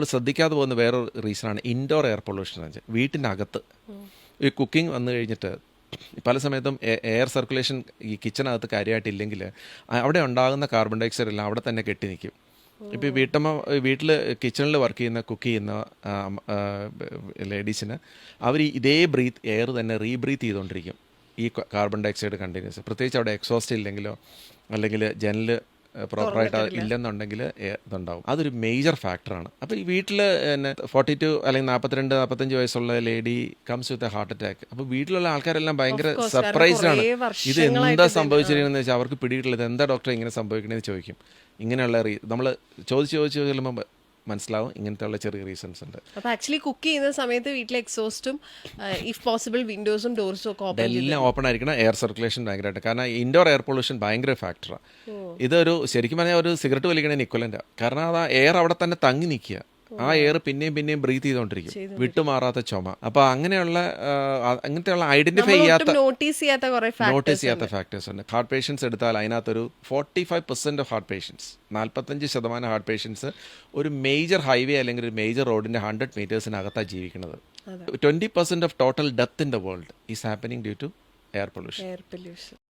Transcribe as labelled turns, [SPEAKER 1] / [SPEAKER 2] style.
[SPEAKER 1] നമ്മൾ ശ്രദ്ധിക്കാതെ പോകുന്ന വേറൊരു റീസണാണ് ഇൻഡോർ എയർ പൊല്യൂഷൻ എന്ന് വെച്ചാൽ വീട്ടിനകത്ത് ഈ കുക്കിംഗ് വന്നു കഴിഞ്ഞിട്ട് പല സമയത്തും എയർ സർക്കുലേഷൻ ഈ കിച്ചണകത്ത് കാര്യമായിട്ടില്ലെങ്കിൽ അവിടെ ഉണ്ടാകുന്ന കാർബൺ ഡൈഓക്സൈഡ് എല്ലാം അവിടെ തന്നെ കെട്ടി നിൽക്കും. ഇപ്പോൾ ഈ വീട്ടിൽ കിച്ചണിൽ വർക്ക് ചെയ്യുന്ന കുക്ക് ചെയ്യുന്ന ലേഡീസിന് അവർ ഇതേ എയർ തന്നെ റീബ്രീത്ത് ചെയ്തുകൊണ്ടിരിക്കും ഈ കാർബൺ ഡൈഓക്സൈഡ് കണ്ടിന്യൂസ്. പ്രത്യേകിച്ച് അവിടെ എക്സോസ്റ്റ് ഇല്ലെങ്കിലോ അല്ലെങ്കിൽ ജനൽ പ്രോപ്പറായിട്ട് ഇല്ലെന്നുണ്ടെങ്കിൽ ഇതുണ്ടാവും. അതൊരു മേജർ ഫാക്ടറാണ്. അപ്പോൾ ഈ വീട്ടിൽ തന്നെ 42 അല്ലെങ്കിൽ 42-45 വയസ്സുള്ള lady comes with a heart attack. അപ്പോൾ വീട്ടിലുള്ള ആൾക്കാരെല്ലാം ഭയങ്കര സർപ്രൈസ്ഡ് ആണ്. ഇത് എന്താ സംഭവിച്ചിരിക്കുന്നതെന്ന് വെച്ചാൽ അവർക്ക് പിടികിട്ടില്ല. എന്താ ഡോക്ടറെ ഇങ്ങനെ സംഭവിക്കണമെന്ന് ചോദിക്കും. ഇങ്ങനെയുള്ള നമ്മൾ ചോദിച്ച് ചെല്ലുമ്പോൾ മനസ്സിലാവും ഇങ്ങനത്തെ ഉള്ള ചെറിയ റീസൺസ് ഉണ്ട്.
[SPEAKER 2] അപ്പോൾ ആക്ച്വലി കുക്ക് ചെയ്യുന്ന സമയത്ത് വീട്ടിലെ എക്സോസ്റ്റും ഇഫ് പോസിബിൾ വിൻഡോസും ഡോർസും ഒക്കെ
[SPEAKER 1] എല്ലാം ഓപ്പൺ ആയിരിക്കണം. എയർ സർക്കുലേഷൻ ഭയങ്കരമായിട്ട്, കാരണം ഇൻഡോർ എയർ പൊല്യൂഷൻ ഭയങ്കര ഫാക്ടറാണ്. ഇതൊരു ശരിക്കും പറഞ്ഞാൽ ഒരു സിഗരറ്റ് വലിക്കണേന് ഇക്വലൻ്റാണ്. കാരണം അത് ആ എയർ അവിടെ തന്നെ തങ്ങി നിൽക്കുക. ആ എയർ പിന്നെയും ബ്രീത്ത് ചെയ്തുകൊണ്ടിരിക്കും, വിട്ടുമാറാത്ത ചുമ. അപ്പോൾ അങ്ങനത്തെയുള്ള ഐഡന്റിഫൈ ചെയ്യാത്ത
[SPEAKER 2] നോട്ടീസ് ചെയ്യാത്ത
[SPEAKER 1] ഫാക്ടേഴ്സ് ഉണ്ട്. ഹാർട്ട് പേഷ്യൻസ് എടുത്താൽ അതിനകത്തൊരു 45% of heart patients, 45% heart patients ഒരു മേജർ ഹൈവേ അല്ലെങ്കിൽ ഒരു മേജർ റോഡിന്റെ 100 മീറ്റേഴ്സിനകത്താണ് ജീവിക്കുന്നത്. 20% of total death in the world is happening due to air pollution.